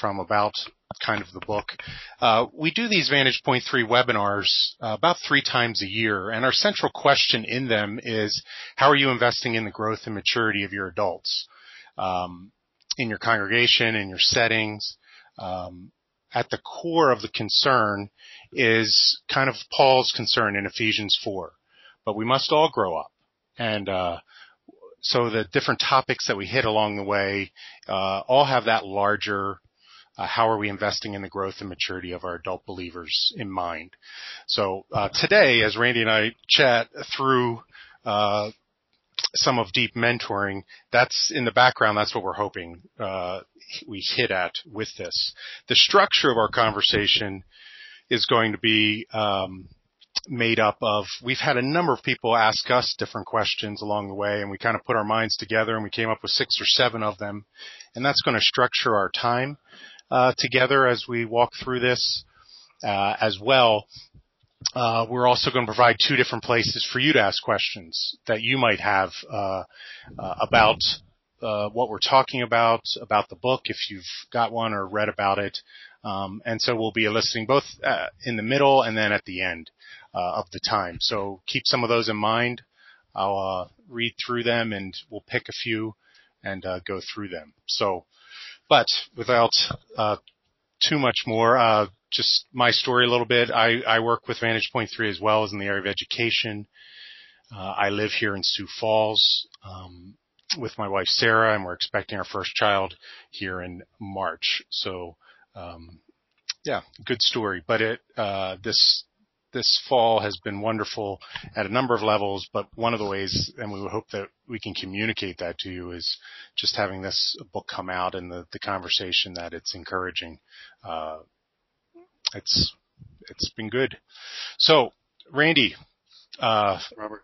from about kind of the book. We do these Vantage Point 3 webinars about 3 times a year, and our central question in them is, how are you investing in the growth and maturity of your adults in your congregation, in your settings? At the core of the concern is kind of Paul's concern in Ephesians 4. But we must all grow up. And so the different topics that we hit along the way all have that larger how are we investing in the growth and maturity of our adult believers in mind. So today, as Randy and I chat through some of deep mentoring, that's in the background. That's what we're hoping we hit at with this. The structure of our conversation is going to be made up of, we've had a number of people ask us different questions along the way, and we kind of put our minds together and we came up with 6 or 7 of them, and that's going to structure our time together as we walk through this as well. We're also going to provide 2 different places for you to ask questions that you might have about what we're talking about the book, if you've got one or read about it. And so we'll be eliciting both in the middle and then at the end of the time. So keep some of those in mind. I'll read through them and we'll pick a few and go through them. So, but without too much more, just my story a little bit. I work with Vantage Point 3 as well as in the area of education. I live here in Sioux Falls with my wife Sarah, and we're expecting our first child here in March. So, yeah, good story. But this fall has been wonderful at a number of levels, but one of the ways, and we hope that we can communicate that to you, is just having this book come out and the conversation that it's encouraging. It's been good. So, Randy, Robert.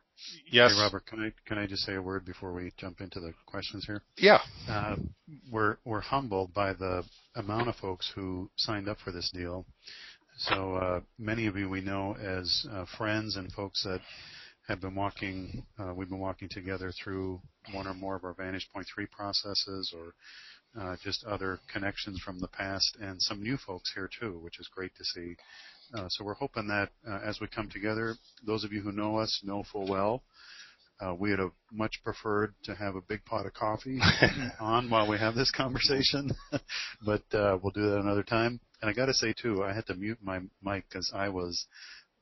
Yes. Hey, Robert, can I just say a word before we jump into the questions here? Yeah. We're humbled by the amount of folks who signed up for this deal. So many of you we know as friends and folks that have been walking. We've been walking together through one or more of our Vantage Point 3 processes, or just other connections from the past, and some new folks here too, which is great to see. So we're hoping that as we come together, those of you who know us know full well, we would have much preferred to have a big pot of coffee on while we have this conversation, but we'll do that another time. And I got to say too, I had to mute my mic because I was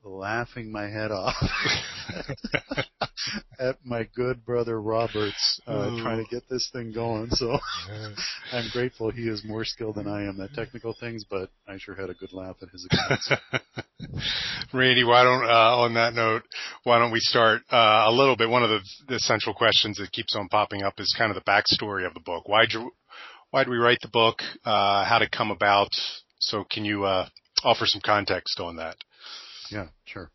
laughing my head off at my good brother Robert's trying to get this thing going. So I'm grateful he is more skilled than I am at technical things, but I sure had a good laugh at his expense. Randy, why don't on that note, why don't we start a little bit? One of the central questions that keeps on popping up is kind of the backstory of the book. Why'd we write the book? How'd it come about? So can you offer some context on that? Yeah, sure.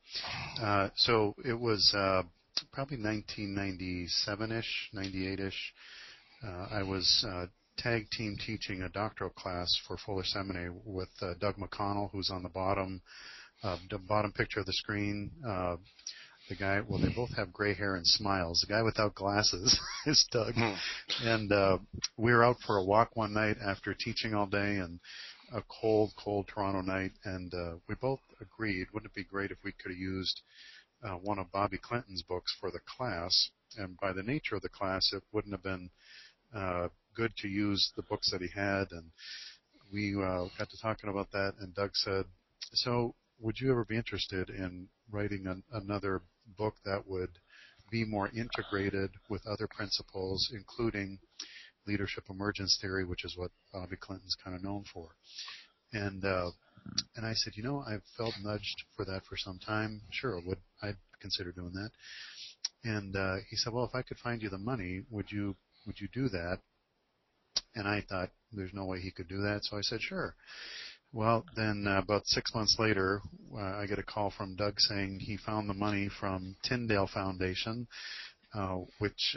So it was probably 1997-ish, 98-ish. I was tag team teaching a doctoral class for Fuller Seminary with Doug McConnell, who's on the bottom picture of the screen. The guy, well, they both have gray hair and smiles. The guy without glasses is Doug. And we were out for a walk one night after teaching all day, and a cold Toronto night, and we both agreed, wouldn't it be great if we could have used one of Bobby Clinton's books for the class? And by the nature of the class, it wouldn't have been good to use the books that he had. And we got to talking about that, and Doug said, so would you ever be interested in writing another book that would be more integrated with other principles, including leadership emergence theory, which is what Bobby Clinton's kind of known for. And I said, I've felt nudged for that for some time. Sure, I'd consider doing that. And he said, well, if I could find you the money, would you do that? And I thought, there's no way he could do that. So I said, sure. Well, then about 6 months later, I get a call from Doug saying he found the money from Tyndale Foundation, which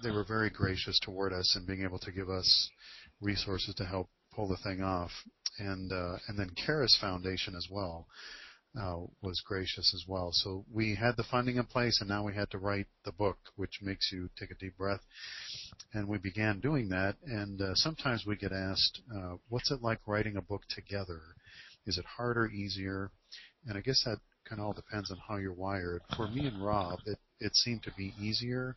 they were very gracious toward us in being able to give us resources to help pull the thing off, and then Charis Foundation as well. was gracious as well. So we had the funding in place, and now we had to write the book, which makes you take a deep breath. And we began doing that, and sometimes we get asked, what's it like writing a book together? Is it harder, easier? And I guess that kind of all depends on how you're wired. For me and Rob, it seemed to be easier,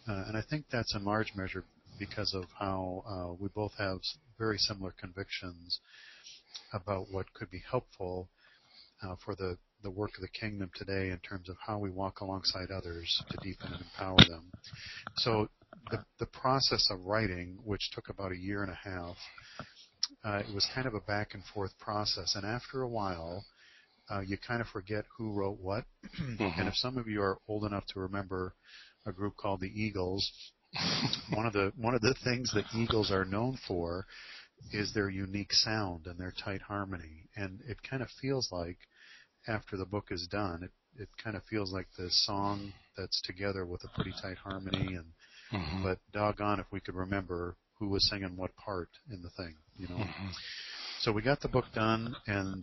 and I think that's in large measure because of how we both have very similar convictions about what could be helpful for the work of the kingdom today in terms of how we walk alongside others to deepen and empower them. So the process of writing, which took about a year and a half, it was kind of a back and forth process. And after a while, you kind of forget who wrote what. And if some of you are old enough to remember a group called the Eagles, one of the things that Eagles are known for is their unique sound and their tight harmony. And it kind of feels like after the book is done, it kind of feels like the song that's together with a pretty tight harmony. And but doggone if we could remember who was singing what part in the thing, you know. So we got the book done, and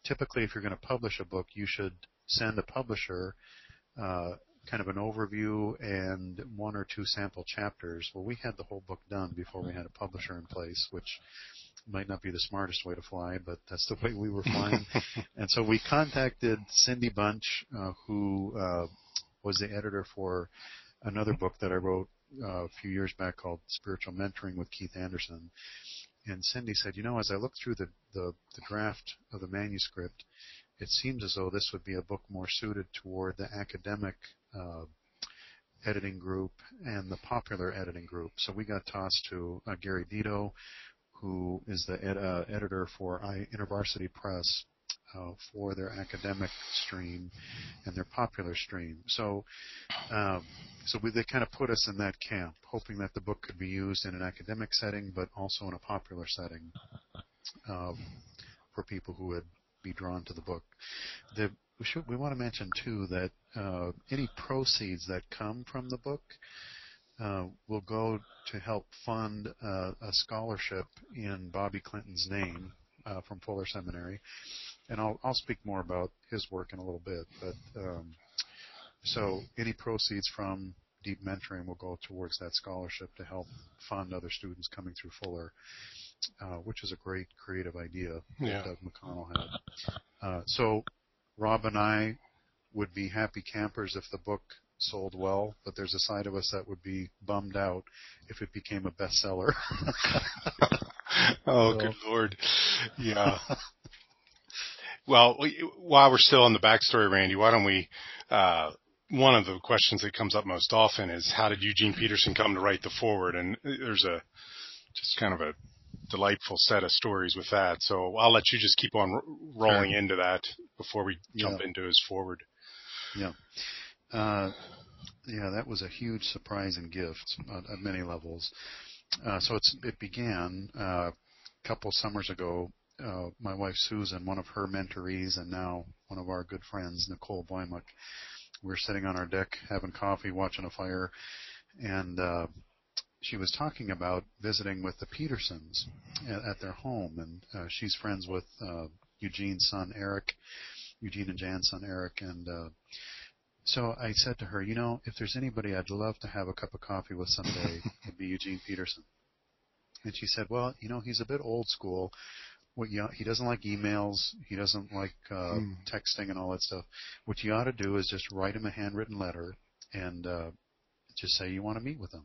typically if you're going to publish a book, you should send a publisher kind of an overview and one or two sample chapters. Well, we had the whole book done before we had a publisher in place, which might not be the smartest way to fly, but that's the way we were flying. And so we contacted Cindy Bunch, who was the editor for another book that I wrote a few years back called Spiritual Mentoring with Keith Anderson. And Cindy said, you know, as I look through the draft of the manuscript, it seems as though this would be a book more suited toward the academic editing group and the popular editing group. So we got tossed to Gary Dito, who is the editor for InterVarsity Press for their academic stream and their popular stream. So they kind of put us in that camp, hoping that the book could be used in an academic setting, but also in a popular setting for people who would be drawn to the book. We want to mention, too, that any proceeds that come from the book will go to help fund a scholarship in Bobby Clinton's name from Fuller Seminary. And I'll speak more about his work in a little bit. But so any proceeds from Deep Mentoring will go towards that scholarship to help fund other students coming through Fuller, which is a great creative idea that Doug McConnell had. So Rob and I would be happy campers if the book sold well, but there's a side of us that would be bummed out if it became a bestseller. Good Lord. Yeah. Well, while we're still on the backstory, Randy, why don't we, one of the questions that comes up most often is, how did Eugene Peterson come to write the foreword? And there's just kind of a delightful set of stories with that. So I'll let you just keep on rolling into that before we jump into his foreword. Yeah. That was a huge surprise and gift at many levels. So it began a couple summers ago. My wife Susan, one of her mentorees, and now one of our good friends, Nicole Boymuck, we were sitting on our deck having coffee, watching a fire, and she was talking about visiting with the Petersons at their home, and she's friends with Eugene's son Eric, Eugene and Jan's son Eric, and so I said to her, you know, if there's anybody I'd love to have a cup of coffee with someday, it'd be Eugene Peterson. And she said, well, you know, he's a bit old school. He doesn't like emails. He doesn't like texting and all that stuff. What you ought to do is just write him a handwritten letter and just say you want to meet with him.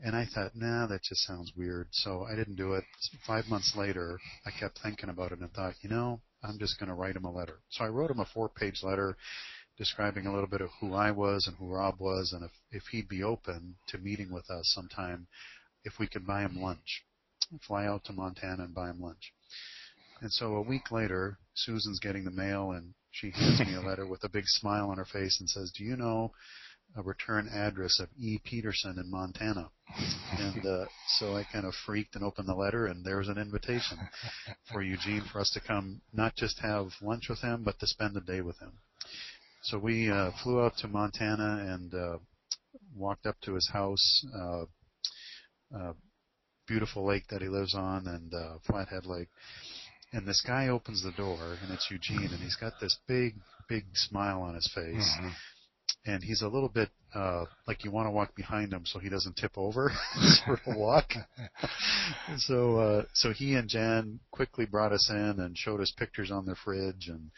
And I thought, nah, that just sounds weird. So I didn't do it. 5 months later, I kept thinking about it and thought, you know, I'm just going to write him a letter. So I wrote him a 4-page letter describing a little bit of who I was and who Rob was, and if he'd be open to meeting with us sometime, if we could buy him lunch, fly out to Montana and buy him lunch. And so a week later, Susan's getting the mail, and she hands me a letter with a big smile on her face and says, do you know a return address of E. Peterson in Montana? And so I kind of freaked and opened the letter, and there was an invitation for Eugene for us to come, not just have lunch with him, but to spend the day with him. So we flew out to Montana and walked up to his house, beautiful lake that he lives on, and Flathead Lake. And this guy opens the door, and it's Eugene, and he's got this big, big smile on his face. Mm-hmm. And he's a little bit like you want to walk behind him so he doesn't tip over sort of walk. So he and Jan quickly brought us in and showed us pictures on their fridge, and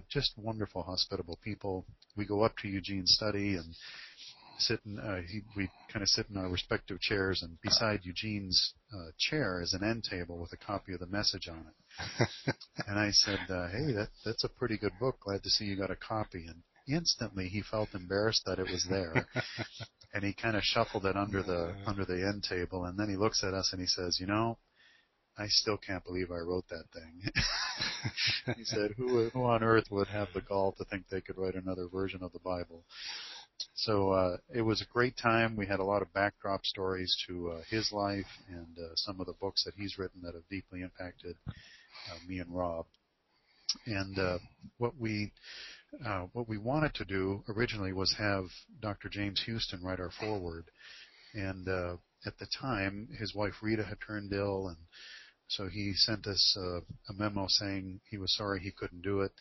just wonderful, hospitable people. We go up to Eugene's study and we kind of sit in our respective chairs, and beside Eugene's chair is an end table with a copy of the Message on it. And I said, hey, that's a pretty good book. Glad to see you got a copy. And instantly he felt embarrassed that it was there. And he kind of shuffled it under the end table, and then he looks at us and he says, I still can't believe I wrote that thing. He said, who on earth would have the gall to think they could write another version of the Bible? So it was a great time. We had a lot of backdrop stories to his life and some of the books that he's written that have deeply impacted me and Rob. And what we wanted to do originally was have Dr. James Houston write our foreword. And at the time, his wife Rita had turned ill, and so he sent us a memo saying he was sorry he couldn't do it.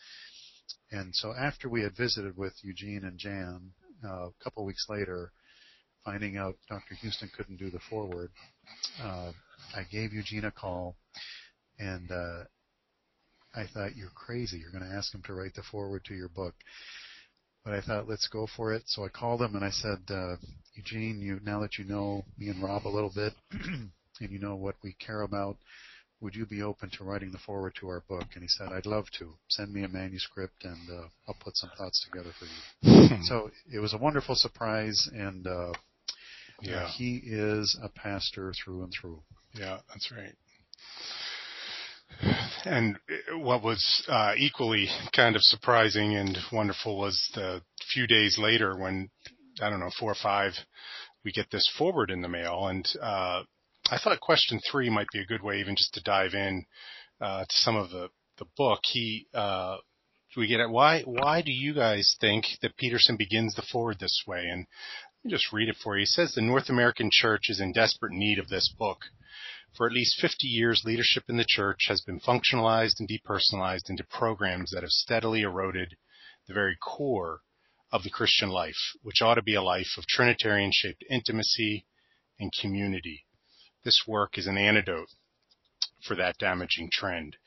And so after we had visited with Eugene and Jan, a couple weeks later, finding out Dr. Houston couldn't do the foreword, I gave Eugene a call, and I thought, you're crazy. You're going to ask him to write the foreword to your book. But I thought, let's go for it. So I called him and I said, Eugene, now that you know me and Rob a little bit, and you know what we care about, would you be open to writing the foreword to our book? And he said, I'd love to. Send me a manuscript, and I'll put some thoughts together for you. So it was a wonderful surprise, and he is a pastor through and through. Yeah, that's right. And what was equally kind of surprising and wonderful was the few days later when, 4 or 5, we get this foreword in the mail. And I thought question 3 might be a good way even just to dive in to some of the book. We get at why do you guys think that Peterson begins the foreword this way? And let me just read it for you. He says, the North American church is in desperate need of this book. For at least 50 years, leadership in the church has been functionalized and depersonalized into programs that have steadily eroded the very core of the Christian life, which ought to be a life of Trinitarian-shaped intimacy and community. This work is an antidote for that damaging trend.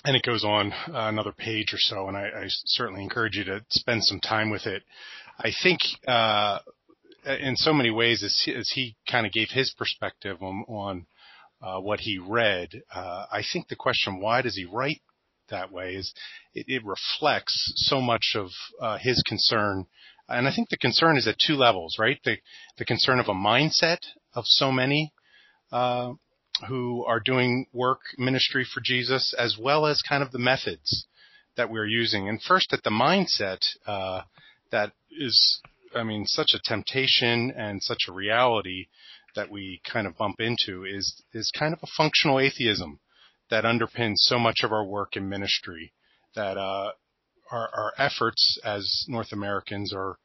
And it goes on another page or so, and I certainly encourage you to spend some time with it. I think in so many ways, as he kind of gave his perspective on what he read, I think the question, why does he write that way, is it reflects so much of his concern. And I think the concern is at 2 levels, right? The concern of a mindset of so many who are doing work, ministry for Jesus, as well as kind of the methods that we're using. And first, at the mindset, that is, such a temptation and such a reality that we kind of bump into is kind of a functional atheism that underpins so much of our work in ministry, that our efforts as North Americans are,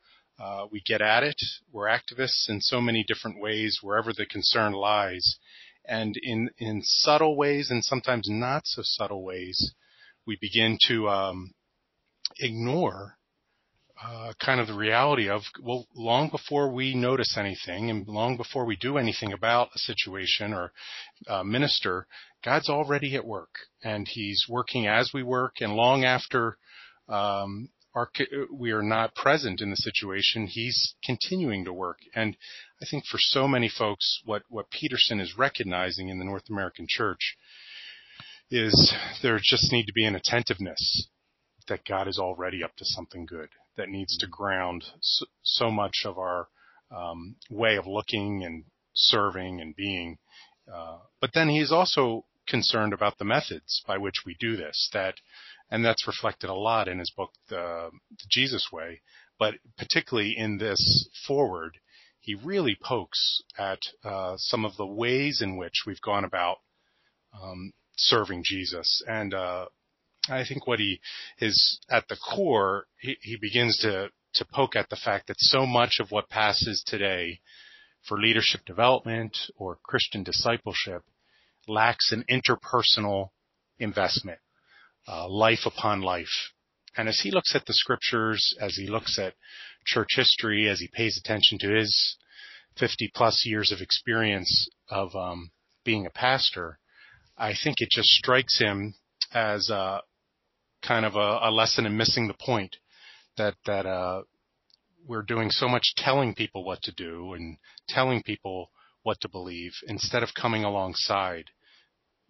we get at it. We're activists in so many different ways, wherever the concern lies. And in subtle ways, and sometimes not so subtle ways, we begin to ignore kind of the reality of, long before we notice anything and long before we do anything about a situation or minister, God's already at work, and he's working as we work, and long after we are not present in the situation, he's continuing to work. And I think for so many folks, what Peterson is recognizing in the North American church is there just need to be an attentiveness that God is already up to something good that needs to ground so much of our way of looking and serving and being. But then he is also concerned about the methods by which we do this, and that's reflected a lot in his book, The Jesus Way. But particularly in this foreword, he really pokes at some of the ways in which we've gone about serving Jesus. And I think what he is at the core, he begins to poke at the fact that so much of what passes today for leadership development or Christian discipleship lacks an interpersonal investment, life upon life. And as he looks at the scriptures, as he looks at church history, as he pays attention to his 50 plus years of experience of being a pastor, I think it just strikes him as a kind of a lesson in missing the point, that we're doing so much telling people what to do and telling people what to believe instead of coming alongside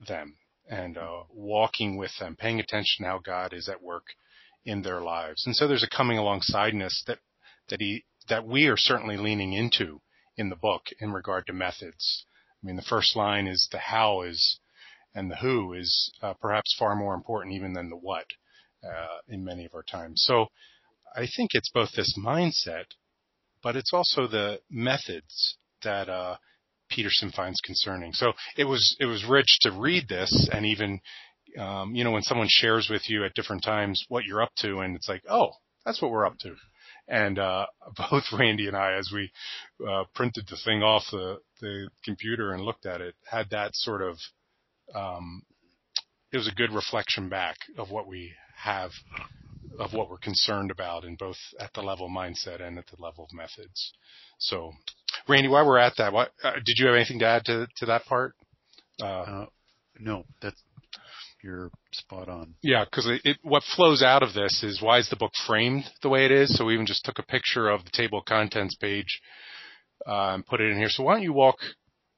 them and walking with them, paying attention to how God is at work in their lives. And so there's a coming alongsideness that we are certainly leaning into in the book in regard to methods. I mean, the first line is the how is, and the who is perhaps far more important even than the what in many of our times. So I think it's both this mindset, but it's also the methods that PETERSON finds concerning. So it was rich to read this, and even when someone shares with you at different times what you're up to, and it's like, oh, that's what we're up to. And both Randy and I, as we printed the thing off the computer and looked at it, had that sort of it was a good reflection back of what we have, of what we're concerned about, in both at the level of mindset and at the level of methods. So, Randy, while we're at that, did you have anything to add to that part? No, you're spot on. Yeah, because what flows out of this is, why is the book framed the way it is? So we even just took a picture of the table of contents page and put it in here. So why don't you walk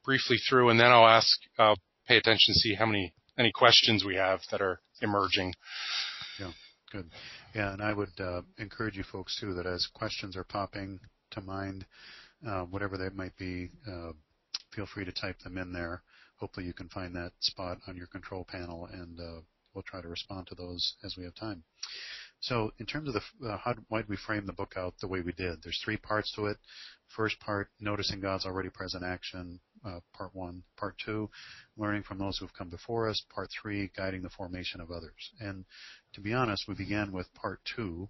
briefly through, and then I'll pay attention to see any questions we have that are emerging. Yeah, good. Yeah, and I would encourage you folks too, that as questions are popping to mind, whatever they might be, feel free to type them in there. Hopefully you can find that spot on your control panel, and we'll try to respond to those as we have time. So in terms of why did we frame the book out the way we did? There's 3 parts to it. First part, noticing God's already present action, part 1. Part 2, learning from those who have come before us. Part 3, guiding the formation of others. And to be honest, we began with part 2,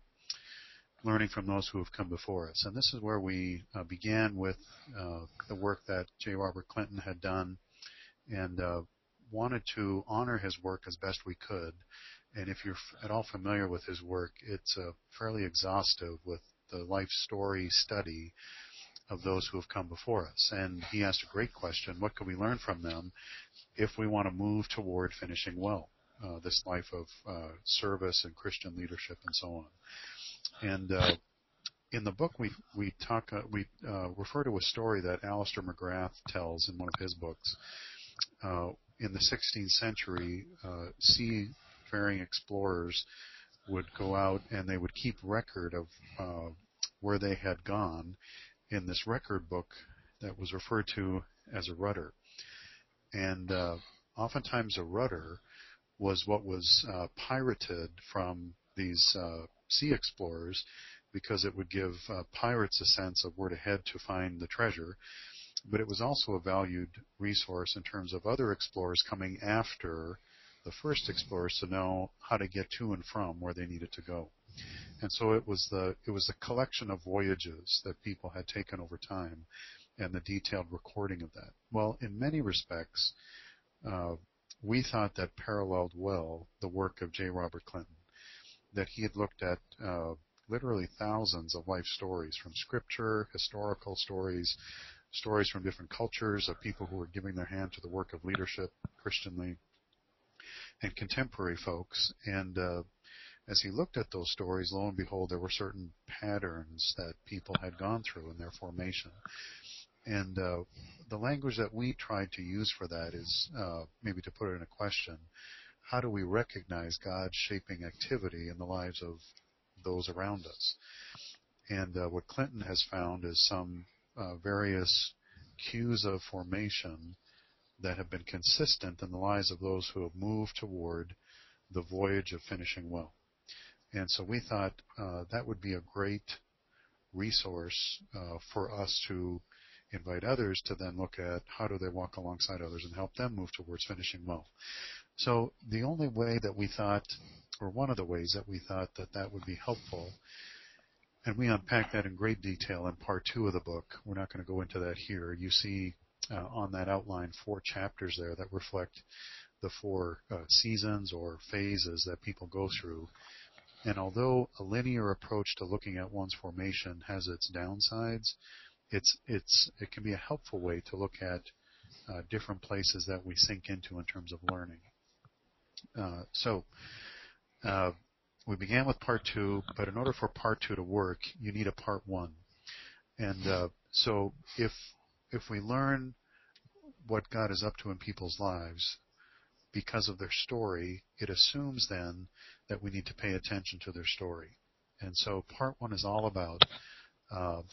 learning from those who have come before us. And this is where we began with the work that J. Robert Clinton had done, and wanted to honor his work as best we could. And if you're at all familiar with his work, it's fairly exhaustive with the life story study of those who have come before us. And he asked a great question: what can we learn from them if we want to move toward finishing well, this life of service and Christian leadership and so on. And in the book, we refer to a story that Alistair McGrath tells in one of his books. In the 16th century, seafaring explorers would go out and they would keep record of where they had gone in this record book that was referred to as a rudder. And oftentimes a rudder was what was pirated from these sea explorers, because it would give pirates a sense of where to head to find the treasure. But it was also a valued resource in terms of other explorers coming after the first explorers to know how to get to and from where they needed to go. And so it was the collection of voyages that people had taken over time, and the detailed recording of that. Well, in many respects, we thought that paralleled well the work of J. Robert Clinton, that he had looked at literally thousands of life stories from Scripture, historical stories, stories from different cultures of people who were giving their hand to the work of leadership Christianly, and contemporary folks. And as he looked at those stories, lo and behold, there were certain patterns that people had gone through in their formation. And the language that we tried to use for that is, maybe to put it in a question, how do we recognize God's shaping activity in the lives of those around us? And what Clinton has found is some various cues of formation that have been consistent in the lives of those who have moved toward the voyage of finishing well. And so we thought that would be a great resource for us to invite others to then look at how do they walk alongside others and help them move towards finishing well. So the only way that we thought, or one of the ways that we thought that would be helpful, and we unpack that in great detail in part 2 of the book. We're not going to go into that here. You see on that outline 4 chapters there that reflect the 4 seasons or phases that people go through. And although a linear approach to looking at one's formation has its downsides, it can be a helpful way to look at different places that we sink into in terms of learning. So we began with part 2, but in order for part 2 to work, you need a part 1. And so if we learn what God is up to in people's lives because of their story, it assumes then that we need to pay attention to their story. And so part 1 is all about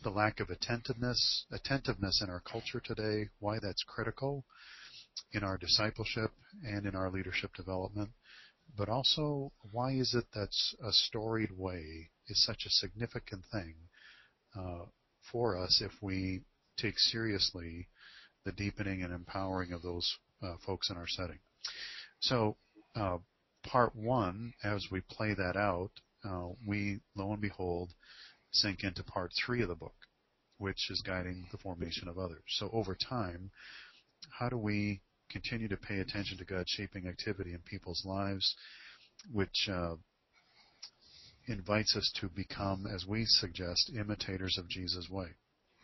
the lack of attentiveness in our culture today, why that's critical in our discipleship and in our leadership development, but also why is it that a storied way is such a significant thing for us if we take seriously the deepening and empowering of those folks in our setting. So part 1, as we play that out, we, lo and behold, sink into part 3 of the book, which is guiding the formation of others. So over time, how do we continue to pay attention to God's shaping activity in people's lives, which invites us to become, as we suggest, imitators of Jesus' way.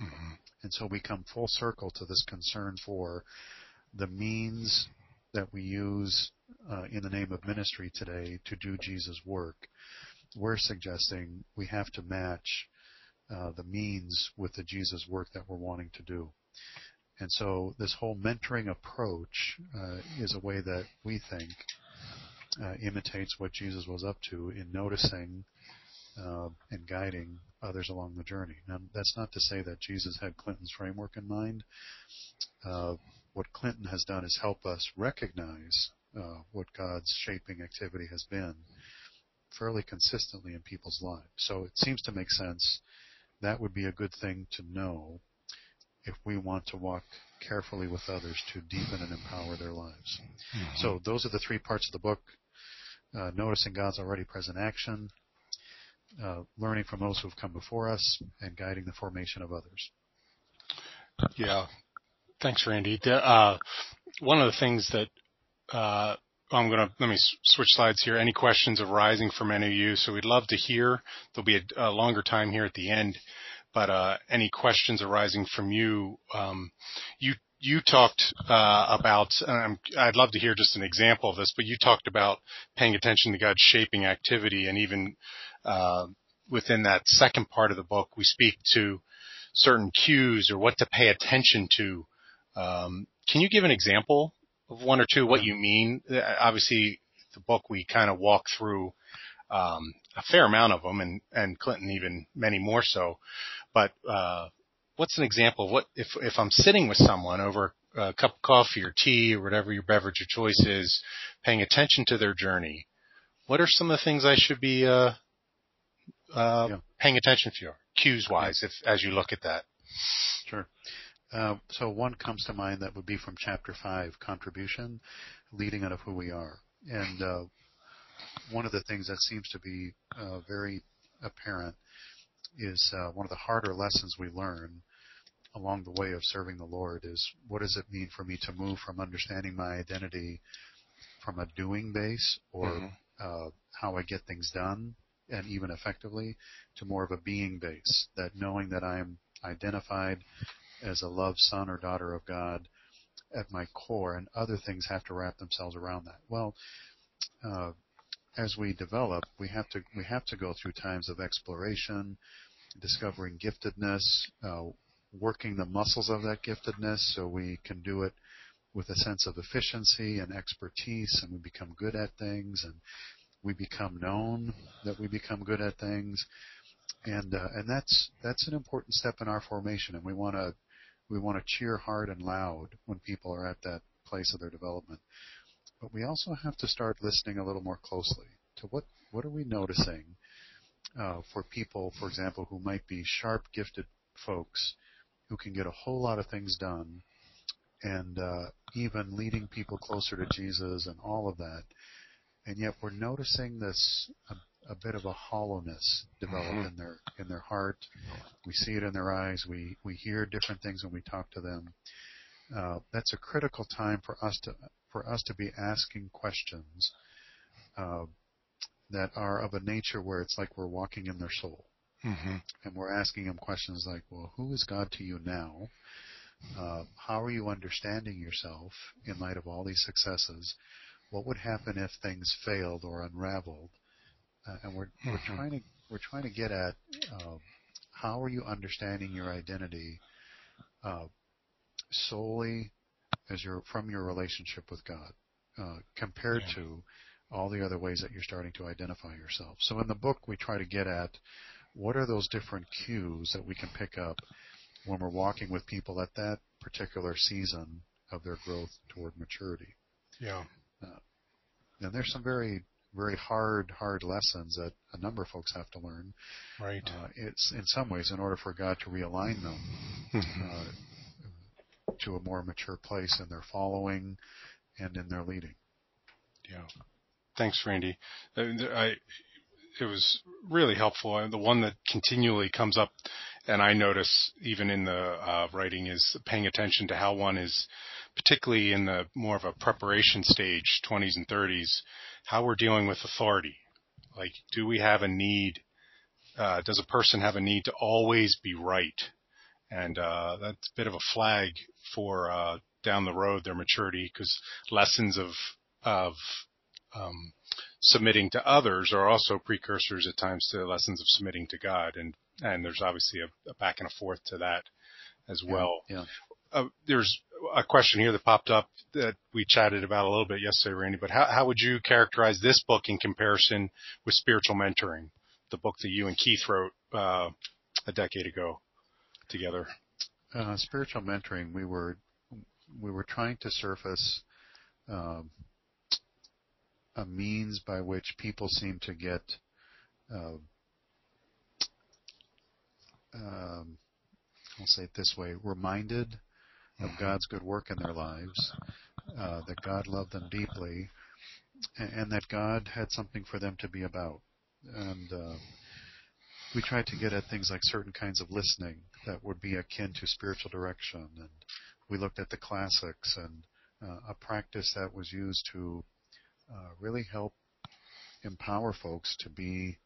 Mm-hmm. And so we come full circle to this concern for the means that we use in the name of ministry today to do Jesus' work. We're suggesting we have to match the means with the Jesus work that we're wanting to do. And so this whole mentoring approach is a way that we think imitates what Jesus was up to in noticing and guiding others along the journey. Now, that's not to say that Jesus had Clinton's framework in mind. What Clinton has done is help us recognize what God's shaping activity has been fairly consistently in people's lives. So it seems to make sense. That would be a good thing to know if we want to walk carefully with others to deepen and empower their lives. Mm-hmm. So those are the 3 parts of the book. Noticing God's already present action, learning from those who have come before us, and guiding the formation of others. Yeah. Thanks, Randy. One of the things that let me switch slides here. Any questions arising from any of you? So we'd love to hear. There'll be a longer time here at the end, but any questions arising from you? You talked about, I'd love to hear just an example of this, but you talked about paying attention to God's shaping activity, and even within that second part of the book, we speak to certain cues or what to pay attention to. Can you give an example of 1 or 2 what you mean? Obviously, the book we kind of walk through a fair amount of them, and Clinton even many more so. But what's an example of what if I'm sitting with someone over a cup of coffee or tea or whatever your beverage of choice is, paying attention to their journey? What are some of the things I should be paying attention to, cues-wise, as you look at that? Sure. So one comes to mind that would be from Chapter 5, Contribution, leading out of who we are. And one of the things that seems to be very apparent is one of the harder lessons we learn along the way of serving the Lord is, what does it mean for me to move from understanding my identity from a doing base or how I get things done and even effectively to more of a being base, that knowing that I'm identified as a loved son or daughter of God at my core, and other things have to wrap themselves around that. Well, as we develop, we have to go through times of exploration, discovering giftedness, working the muscles of that giftedness so we can do it with a sense of efficiency and expertise, and we become good at things, and we become known that we become good at things, and that's an important step in our formation, and we want to cheer hard and loud when people are at that place of their development. But we also have to start listening a little more closely to what are we noticing for people, for example, who might be sharp, gifted folks who can get a whole lot of things done and even leading people closer to Jesus and all of that. And yet we're noticing this a bit of a hollowness develop in their heart. We see it in their eyes. We hear different things when we talk to them. that's a critical time for us to be asking questions that are of a nature where it's like we're walking in their soul. Mm-hmm. And we're asking them questions like, well, who is God to you now? How are you understanding yourself in light of all these successes? What would happen if things failed or unraveled? And we're trying to get at how are you understanding your identity solely as from your relationship with God, compared to all the other ways that you're starting to identify yourself. So in the book, we try to get at what are those different cues that we can pick up when we're walking with people at that particular season of their growth toward maturity. Yeah. And there's some very, very hard lessons that a number of folks have to learn. Right. It's in some ways in order for God to realign them to a more mature place in their following and in their leading. Yeah. Thanks, Randy. It was really helpful. And the one that continually comes up, and I notice even in the writing, is paying attention to how one is, particularly in the more of a preparation stage, 20s and 30s, how we're dealing with authority. Like, do we have a need? Does a person have a need to always be right? And that's a bit of a flag for down the road their maturity, because lessons of submitting to others are also precursors at times to lessons of submitting to God, and there's obviously a back and a forth to that as well. Yeah. There's a question here that popped up that we chatted about a little bit yesterday, Randy, but how would you characterize this book in comparison with Spiritual Mentoring, the book that you and Keith wrote a decade ago together? Spiritual Mentoring, we were trying to surface a means by which people seem to get I'll say it this way, reminded of God's good work in their lives, that God loved them deeply, and that God had something for them to be about. And we tried to get at things like certain kinds of listening that would be akin to spiritual direction, and we looked at the classics and a practice that was used to really help empower folks to be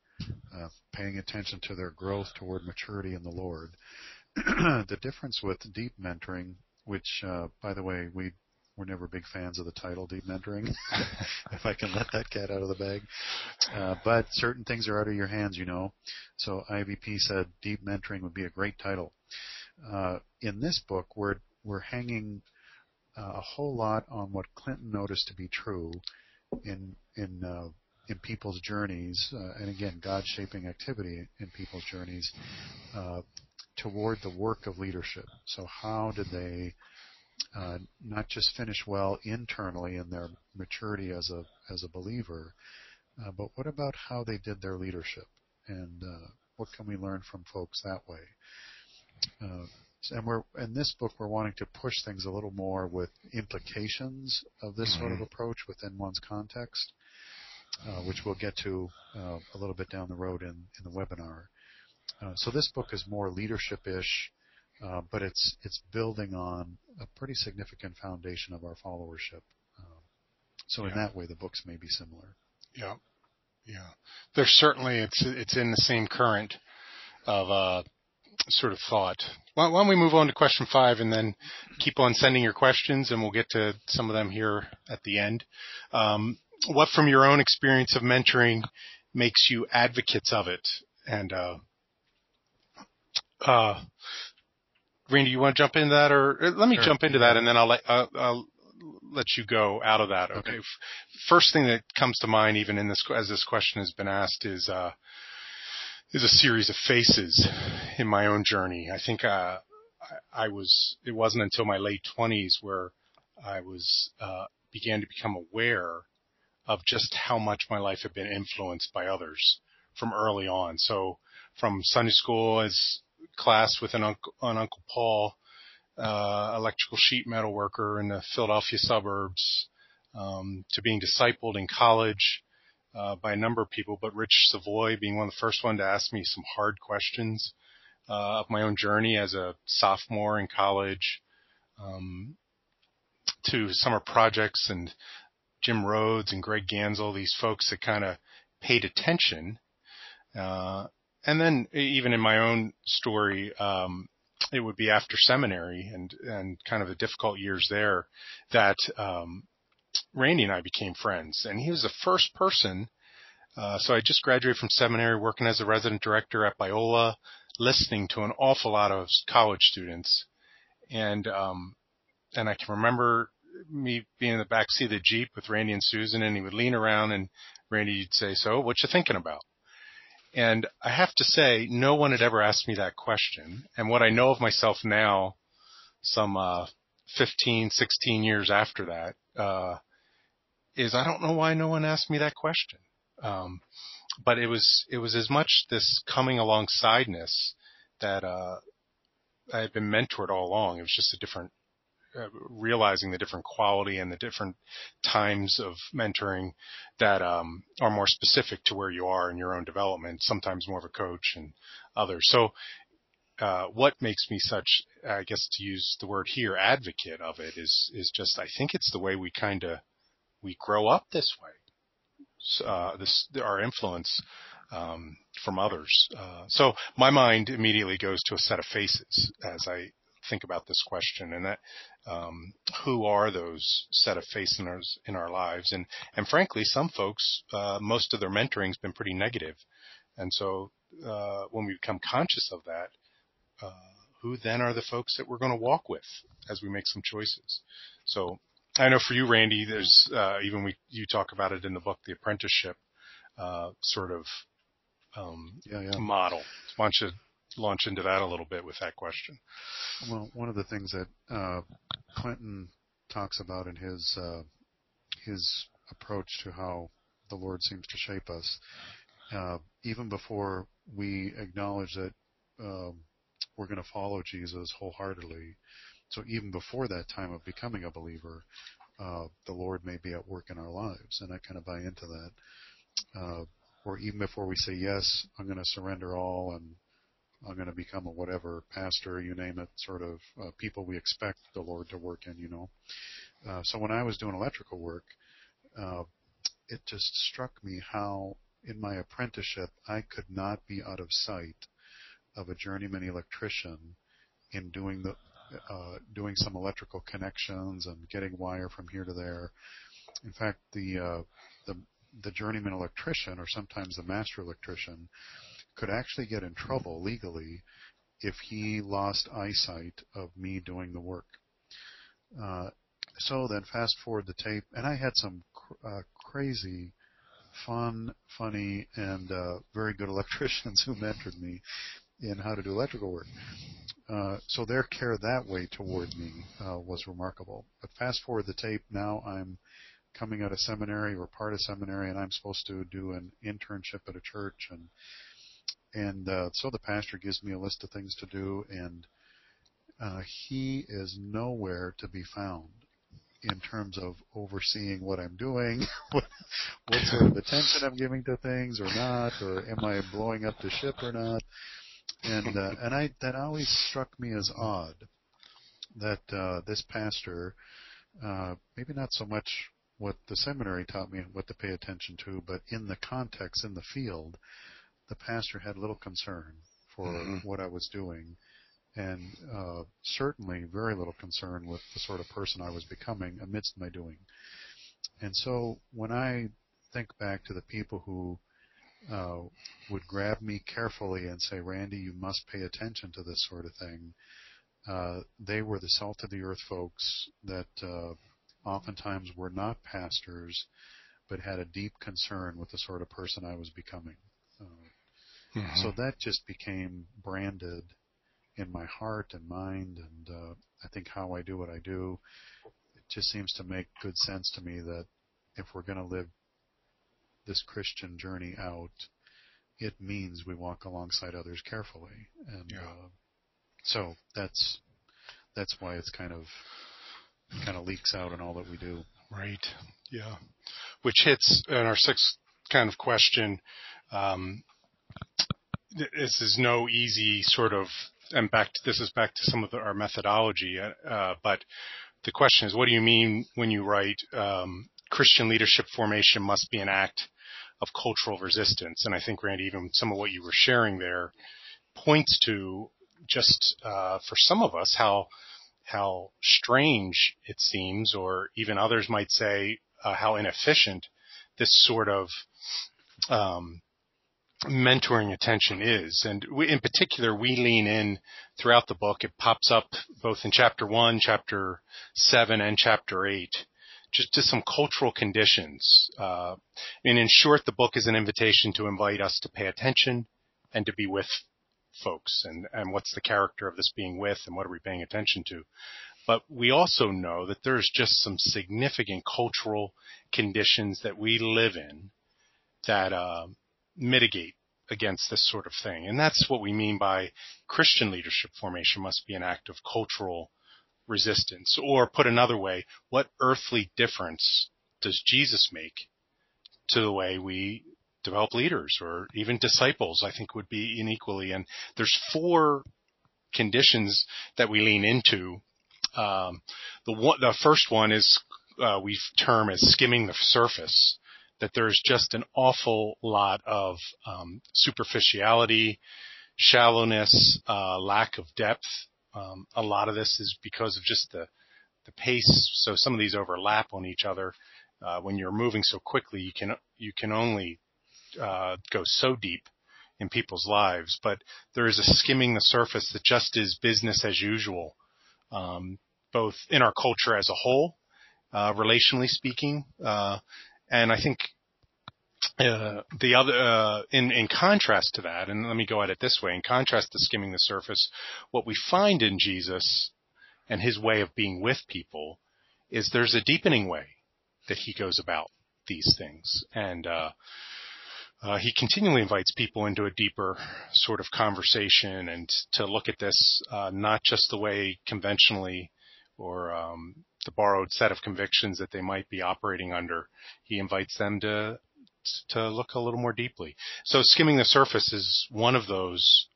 paying attention to their growth toward maturity in the Lord. The difference with deep mentoring, which, by the way, we're never big fans of the title, deep mentoring, if I can let that cat out of the bag. But certain things are out of your hands, you know. So IVP said deep mentoring would be a great title. In this book, we're hanging a whole lot on what Clinton noticed to be true in people's journeys, and again, God shaping activity in people's journeys toward the work of leadership. So how did they not just finish well internally in their maturity as a believer, but what about how they did their leadership, and what can we learn from folks that way? And we're in this book, we're wanting to push things a little more with implications of this sort of approach within one's context, which we'll get to a little bit down the road in the webinar. So this book is more leadership-ish, but it's building on a pretty significant foundation of our followership. So in that way, the books may be similar. Yeah, yeah. There's certainly it's in the same current of sort of thought. Why don't we move on to question 5 and then keep on sending your questions, and we'll get to some of them here at the end. What from your own experience of mentoring makes you advocates of it? And Randy, you want to jump into that, or let me jump into that, and then I'll let you go out of that. Okay. First thing that comes to mind, even in this as this question has been asked, is a series of phases in my own journey. I think it wasn't until my late 20s where I began to become aware of just how much my life had been influenced by others from early on. So from Sunday school as class with an Uncle Paul, electrical sheet metal worker in the Philadelphia suburbs, to being discipled in college by a number of people, but Rich Savoy being one of the first one to ask me some hard questions of my own journey as a sophomore in college, to summer projects and Jim Rhodes and Greg Gansel, these folks that kind of paid attention. And then even in my own story, it would be after seminary and kind of the difficult years there that Randy and I became friends. And he was the first person. So I just graduated from seminary, working as a resident director at Biola, listening to an awful lot of college students. And I can remember me being in the back seat of the Jeep with Randy and Susan, and he would lean around and Randy would say, "So what you thinking about?" And I have to say, no one had ever asked me that question. And what I know of myself now, some 15, 16 years after that, is I don't know why no one asked me that question. But it was as much this coming alongsideness that I had been mentored all along. It was just a different, realizing the different quality and the different times of mentoring that are more specific to where you are in your own development, sometimes more of a coach and others. So what makes me such, I guess to use the word here, advocate of it is just, I think it's the way we grow up this way. Our influence from others. So my mind immediately goes to a set of faces as I think about this question, and that who are those set of faces in our lives? And frankly, some folks, most of their mentoring has been pretty negative. And so when we become conscious of that, who then are the folks that we're going to walk with as we make some choices? So I know for you, Randy, there's you talk about it in the book, the apprenticeship sort of model. Why don't you launch into that a little bit with that question? Well, one of the things that Clinton talks about in his approach to how the Lord seems to shape us, even before we acknowledge that we're going to follow Jesus wholeheartedly. So even before that time of becoming a believer, the Lord may be at work in our lives, and I kind of buy into that. Or even before we say, yes, I'm going to surrender all and I'm going to become a whatever, pastor, you name it, sort of people we expect the Lord to work in, So when I was doing electrical work, it just struck me how in my apprenticeship I could not be out of sight of a journeyman electrician in doing some electrical connections and getting wire from here to there. In fact, the journeyman electrician, or sometimes the master electrician, could actually get in trouble legally if he lost eyesight of me doing the work. So then fast forward the tape, and I had some crazy, funny, and very good electricians who mentored me in how to do electrical work. So their care that way toward me was remarkable. But fast forward the tape, now I'm coming out of seminary or part of seminary, and I'm supposed to do an internship at a church, and so the pastor gives me a list of things to do, and he is nowhere to be found in terms of overseeing what I'm doing, what sort of attention I'm giving to things or not, or am I blowing up the ship or not. And that always struck me as odd that this pastor, maybe not so much what the seminary taught me and what to pay attention to, but in the context, in the field, the pastor had little concern for what I was doing, and certainly very little concern with the sort of person I was becoming amidst my doing. And so when I think back to the people who would grab me carefully and say, Randy, you must pay attention to this sort of thing, they were the salt of the earth folks that oftentimes were not pastors, but had a deep concern with the sort of person I was becoming. So that just became branded in my heart and mind, and I think how I do what I do, it just seems to make good sense to me that if we're going to live this Christian journey out, it means we walk alongside others carefully. And so that's why it's kind of leaks out in all that we do. Right. Yeah. Which hits in our sixth kind of question. This is no easy sort of, and this is back to some of our methodology, but the question is, what do you mean when you write Christian leadership formation must be an act of cultural resistance? And I think, Randy, even some of what you were sharing there points to just for some of us how strange it seems, or even others might say how inefficient this sort of mentoring attention is. And in particular, we lean in throughout the book. It pops up both in chapter 1, chapter 7, and chapter 8, just to some cultural conditions. And in short, the book is an invitation to invite us to pay attention and to be with folks. And what's the character of this being with, and what are we paying attention to? But we also know that there's just some significant cultural conditions that we live in that mitigate against this sort of thing. And that's what we mean by Christian leadership formation must be an act of cultural resistance. Or put another way, what earthly difference does Jesus make to the way we develop leaders, or even disciples, I think would be equally. And there's 4 conditions that we lean into. The first one is we term as skimming the surface, that there's just an awful lot of superficiality, shallowness, lack of depth. A lot of this is because of just the pace. So some of these overlap on each other. When you're moving so quickly, you can only go so deep in people's lives. But there is a skimming the surface that just is business as usual, both in our culture as a whole, relationally speaking, and I think the other, in contrast to that, and let me go at it this way, in contrast to skimming the surface, what we find in Jesus and his way of being with people is there's a deepening way that he goes about these things. And he continually invites people into a deeper sort of conversation and to look at this not just the way conventionally or the borrowed set of convictions that they might be operating under. He invites them to look a little more deeply. So skimming the surface is one of those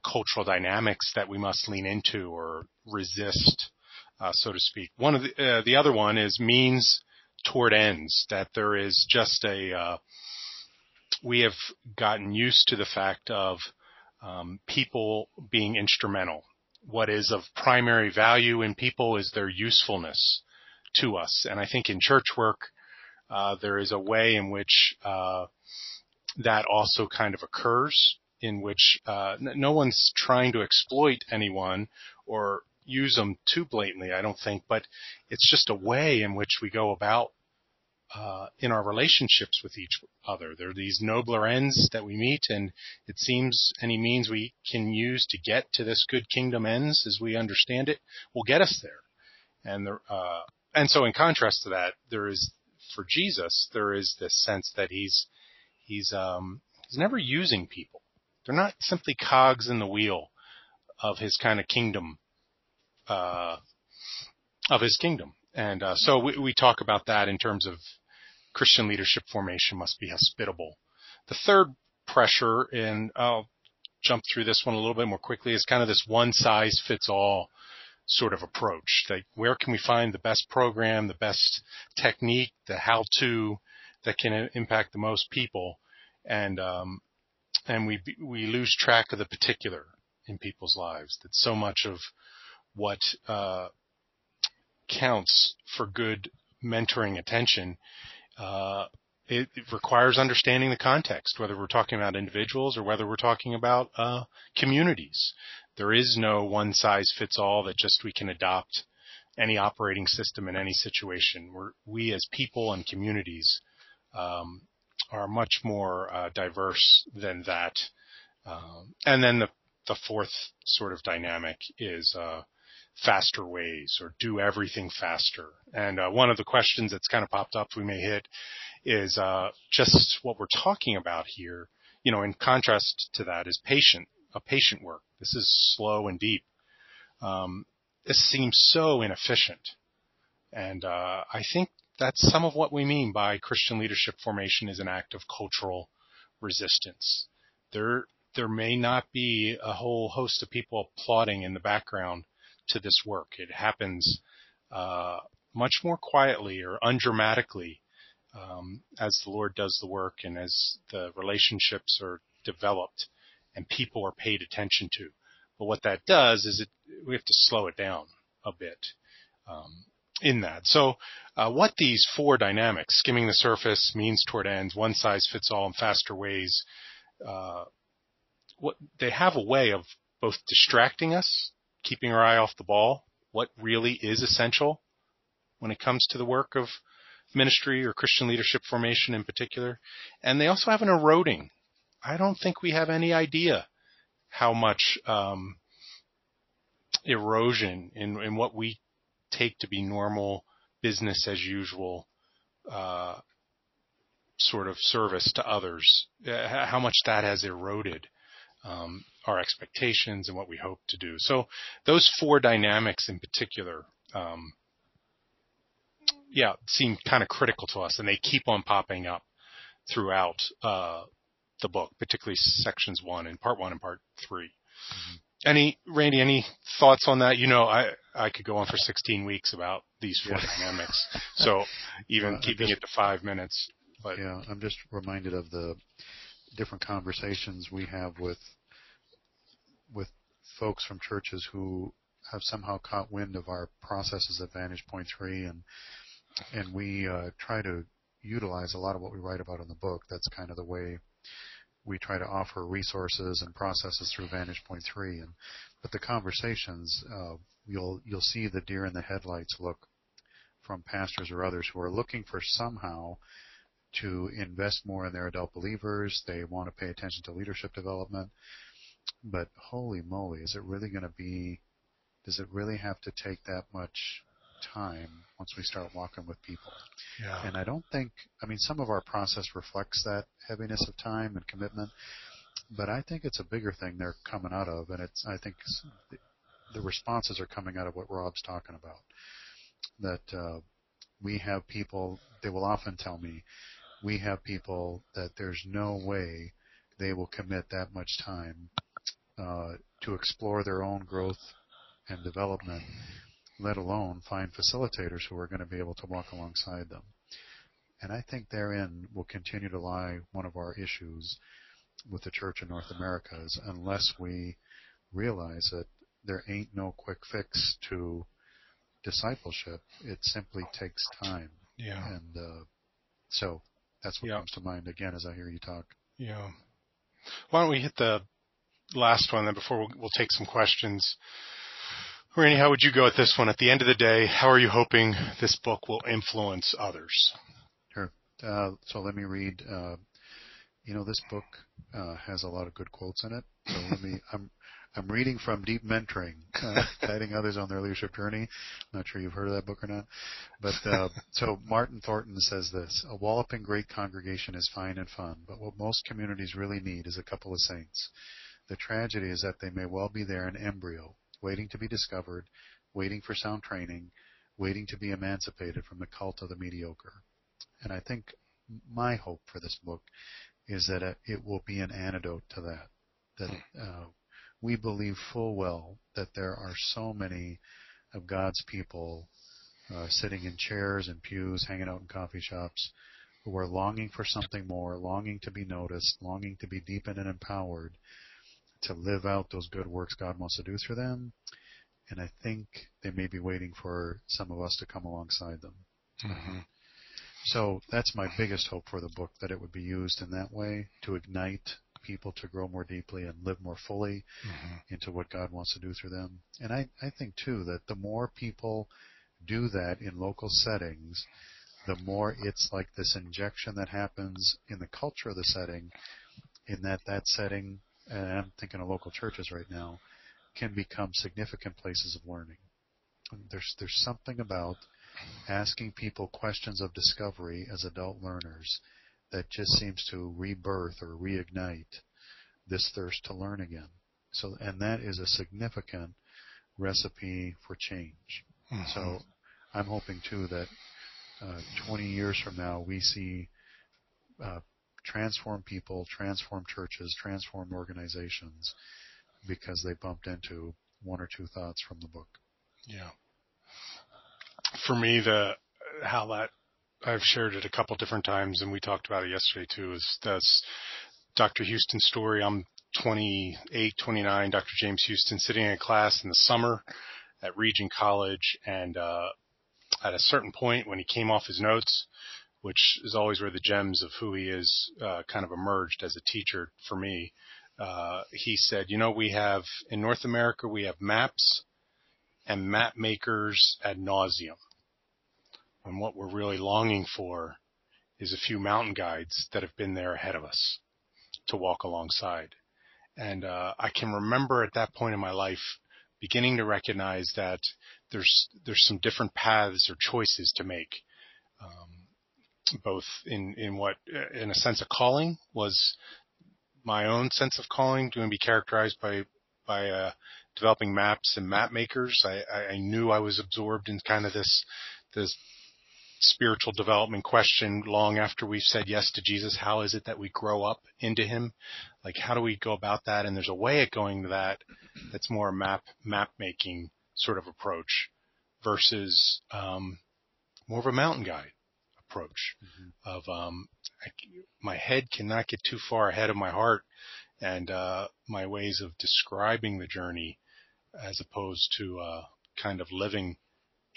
cultural dynamics that we must lean into or resist, so to speak. One of the other one is means toward ends, that there is just we have gotten used to the fact of people being instrumental. What is of primary value in people is their usefulness to us. And I think in church work, there is a way in which that also kind of occurs, in which no one's trying to exploit anyone or use them too blatantly, I don't think, but it's just a way in which we go about in our relationships with each other. There are these nobler ends that we meet, and it seems any means we can use to get to this good kingdom ends as we understand it will get us there. And so in contrast to that, there is, for Jesus, there is this sense that he's never using people. They're not simply cogs in the wheel of his kind of kingdom, And so we talk about that in terms of Christian leadership formation must be hospitable. The third pressure, and I'll jump through this one a little bit more quickly, is kind of this one-size-fits-all sort of approach. Like, where can we find the best program, the best technique, the how-to that can impact the most people? And we lose track of the particular in people's lives. That so much of what counts for good mentoring attention, it requires understanding the context, whether we're talking about individuals or whether we're talking about communities. There is no one-size-fits-all that just we can adopt any operating system in any situation. We as people and communities are much more diverse than that. And then the fourth sort of dynamic is faster ways, or do everything faster. And one of the questions that's kind of popped up we may hit is just what we're talking about here. You know, in contrast to that is patient work. This is slow and deep. This seems so inefficient. And I think that's some of what we mean by Christian leadership formation is an act of cultural resistance. There may not be a whole host of people applauding in the background to this work. It happens much more quietly or undramatically as the Lord does the work and as the relationships are developed and people are paid attention to. But what that does is we have to slow it down a bit in that. So what these 4 dynamics, skimming the surface, means toward ends, one size fits all, and faster ways, what they have a way of both distracting us, keeping our eye off the ball, what really is essential when it comes to the work of ministry or Christian leadership formation in particular. And they also have an eroding. I don't think we have any idea how much erosion in what we take to be normal business as usual sort of service to others, how much that has eroded our expectations and what we hope to do. So those 4 dynamics in particular seem kind of critical to us, and they keep on popping up throughout the book, particularly sections 1 and part 1 and part 3. Mm-hmm. Randy, any thoughts on that? I could go on for 16 weeks about these 4 dynamics. So even keeping it to 5 minutes. But yeah, I'm just reminded of the different conversations we have with folks from churches who have somehow caught wind of our processes at Vantage Point 3, and we try to utilize a lot of what we write about in the book. That's kind of the way we try to offer resources and processes through Vantage Point 3. But the conversations, you'll see the deer in the headlights look from pastors or others who are looking for somehow to invest more in their adult believers. They want to pay attention to leadership development. But holy moly, does it really have to take that much time once we start walking with people? Yeah. And I don't think, some of our process reflects that heaviness of time and commitment, but I think it's a bigger thing they're coming out of, and I think the responses are coming out of what Rob's talking about. That we have people, they will often tell me, we have people that there's no way they will commit that much time to explore their own growth and development, let alone find facilitators who are going to be able to walk alongside them. And I think therein will continue to lie one of our issues with the church in North America, is unless we realize that there ain't no quick fix to discipleship, it simply takes time. Yeah. And so that's what comes to mind again as I hear you talk. Yeah. Why don't we hit the last one then before we'll take some questions. Randy, how would you go at this one? At the end of the day, how are you hoping this book will influence others? Sure. So let me read. This book has a lot of good quotes in it. So I'm reading from Deep Mentoring, guiding others on their leadership journey. I'm not sure you've heard of that book or not. But so Martin Thornton says this: a walloping great congregation is fine and fun, but what most communities really need is a couple of saints. The tragedy is that they may well be there in embryo, waiting to be discovered, waiting for sound training, waiting to be emancipated from the cult of the mediocre. And I think my hope for this book is that it will be an antidote to that. That we believe full well that there are so many of God's people sitting in chairs and pews, hanging out in coffee shops, who are longing for something more, longing to be noticed, longing to be deepened and empowered to live out those good works God wants to do through them. And I think they may be waiting for some of us to come alongside them. Mm-hmm. So that's my biggest hope for the book, that it would be used in that way to ignite people to grow more deeply and live more fully into what God wants to do through them. And I think, too, that the more people do that in local settings, the more it's like this injection that happens in the culture of the setting, in that setting, and I'm thinking of local churches right now, can become significant places of learning. There's something about asking people questions of discovery as adult learners that just seems to rebirth or reignite this thirst to learn again. So, and that is a significant recipe for change. Mm-hmm. So I'm hoping, too, that 20 years from now we see transformed people, transformed churches, transformed organizations because they bumped into one or two thoughts from the book. Yeah. For me, how that I've shared it a couple different times, and we talked about it yesterday too, is that's Dr. Houston's story. I'm 28, 29, Dr. James Houston, sitting in a class in the summer at Regent College, and at a certain point when he came off his notes, which is always where the gems of who he is kind of emerged as a teacher for me, he said, we have, in North America, we have maps and map makers ad nauseum. And what we're really longing for is a few mountain guides that have been there ahead of us to walk alongside. And I can remember at that point in my life beginning to recognize that there's some different paths or choices to make, both in a sense of calling was my own sense of calling going to be characterized by developing maps and map makers. I knew I was absorbed in kind of this spiritual development question long after we've said yes to Jesus. How is it that we grow up into him? Like, how do we go about that? And there's a way of going to that that's more a map making sort of approach versus more of a mountain guide approach of my head cannot get too far ahead of my heart and my ways of describing the journey as opposed to kind of living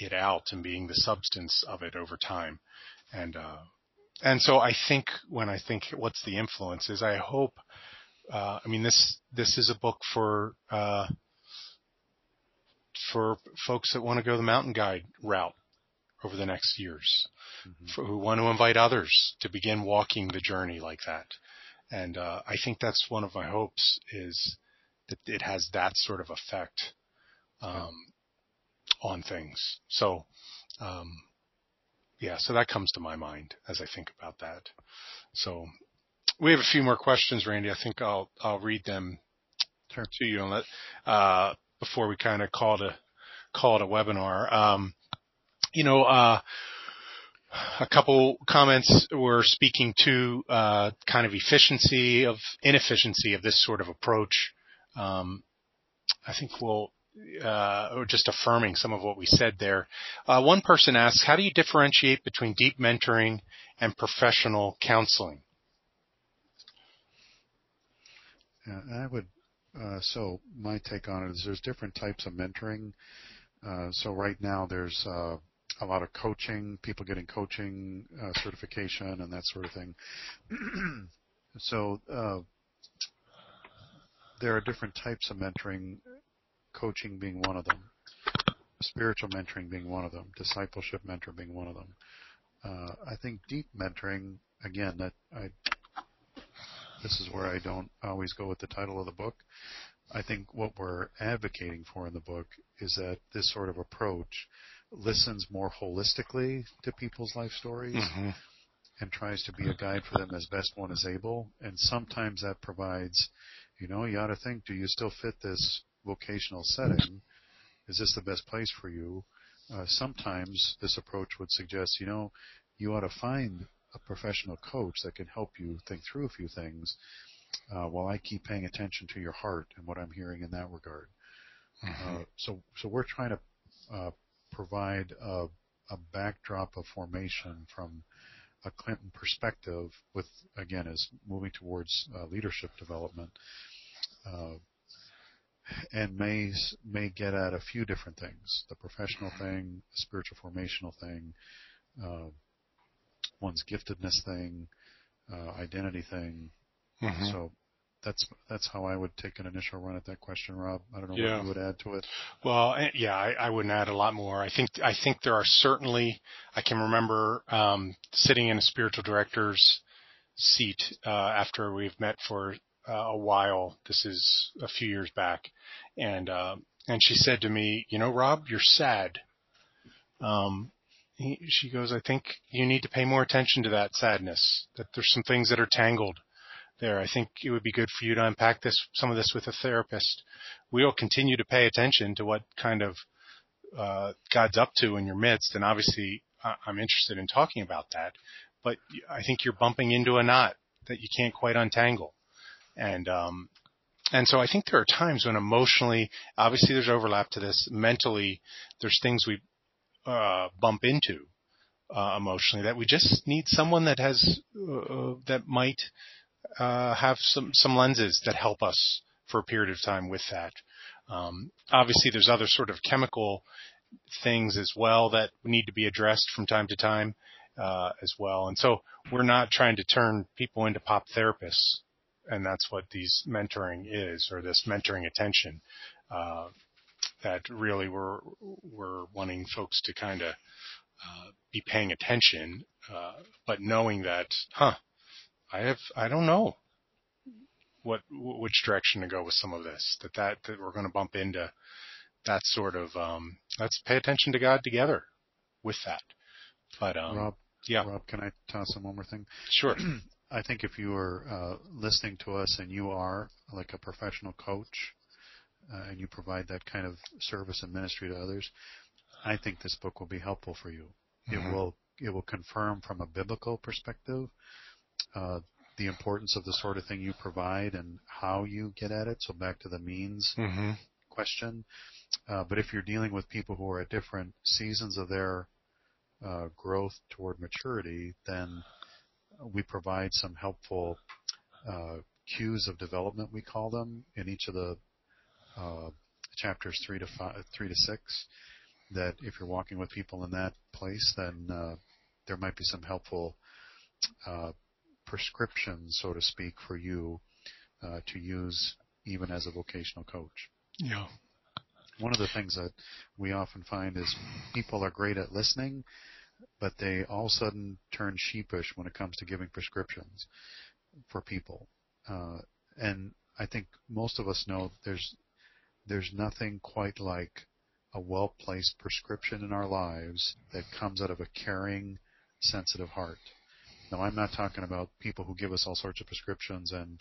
it out and being the substance of it over time. And so I think when I think what's the influences, I hope, this is a book for folks that want to go the mountain guide route over the next years, who want to invite others to begin walking the journey like that. And I think that's one of my hopes, is that it has that sort of effect on things. So, so that comes to my mind as I think about that. So we have a few more questions, Randy. I think I'll read them to you and let, before we kind of call it a webinar. A couple comments were speaking to kind of inefficiency of this sort of approach. I think or just affirming some of what we said there. One person asks, how do you differentiate between deep mentoring and professional counseling? Yeah, I would. So my take on it is there's different types of mentoring. So right now there's a lot of coaching, people getting coaching certification and that sort of thing. So there are different types of mentoring, coaching being one of them, spiritual mentoring being one of them, discipleship mentor being one of them. I think deep mentoring, again, this is where I don't always go with the title of the book. I think what we're advocating for in the book is that this sort of approach listens more holistically to people's life stories and tries to be a guide for them as best one is able. And sometimes that provides, you ought to think, do you still fit this vocational setting? Is this the best place for you? Sometimes this approach would suggest, you ought to find a professional coach that can help you think through a few things while I keep paying attention to your heart and what I'm hearing in that regard. So we're trying to provide a backdrop of formation from a Clinton perspective with, again, is moving towards leadership development, and may get at a few different things: the professional thing, the spiritual formational thing, one's giftedness thing, identity thing. So that's how I would take an initial run at that question, Rob. I don't know what you would add to it. Well, I wouldn't add a lot more. I think there are certainly, I can remember sitting in a spiritual director's seat after we've met for a while. This is a few years back, and she said to me, Rob, you're sad. She goes, I think you need to pay more attention to that sadness, that there's some things that are tangled there. I think it would be good for you to unpack some of this with a therapist. We'll continue to pay attention to what kind of God's up to in your midst, and obviously I'm interested in talking about that, but I think you're bumping into a knot that you can't quite untangle. And so I think there are times when emotionally, obviously there's overlap to this, mentally there's things we bump into emotionally, that we just need someone that has that might have some lenses that help us for a period of time with that. Obviously, there's other sort of chemical things as well that need to be addressed from time to time as well. And so we're not trying to turn people into pop therapists, and that's what these mentoring is, or this mentoring attention. That really we're wanting folks to kind of be paying attention, but knowing that, I don't know which direction to go with some of this. That we're going to bump into that sort of. Let's pay attention to God together with that. But Rob, yeah. Rob, can I toss in one more thing? Sure. I think if you are listening to us and you are like a professional coach and you provide that kind of service and ministry to others, I think this book will be helpful for you. Mm-hmm. It will confirm from a biblical perspective the importance of the sort of thing you provide and how you get at it. So back to the means mm-hmm. question. But if you're dealing with people who are at different seasons of their growth toward maturity, then we provide some helpful cues of development, we call them, in each of the chapters 3 to 6, that if you're walking with people in that place, then there might be some helpful prescriptions, so to speak, for you to use even as a vocational coach. Yeah. One of the things that we often find is people are great at listening, but they all of a sudden turn sheepish when it comes to giving prescriptions for people. And I think most of us know there's nothing quite like a well-placed prescription in our lives that comes out of a caring, sensitive heart. Now, I'm not talking about people who give us all sorts of prescriptions and,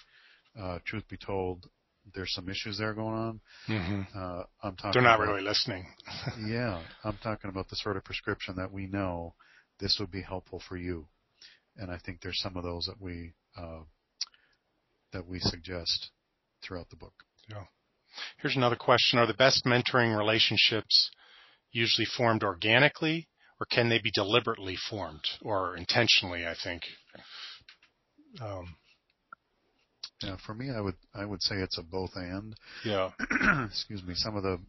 truth be told, there's some issues there going on. Mm-hmm. I'm talking They're not really listening. Yeah, I'm talking about the sort of prescription that we know this would be helpful for you. And I think there's some of those that we suggest throughout the book. Yeah. Here's another question. Are the best mentoring relationships usually formed organically, or can they be deliberately formed, or intentionally, I think? Yeah, for me, I would say it's a both and. Yeah. Excuse me. Some of the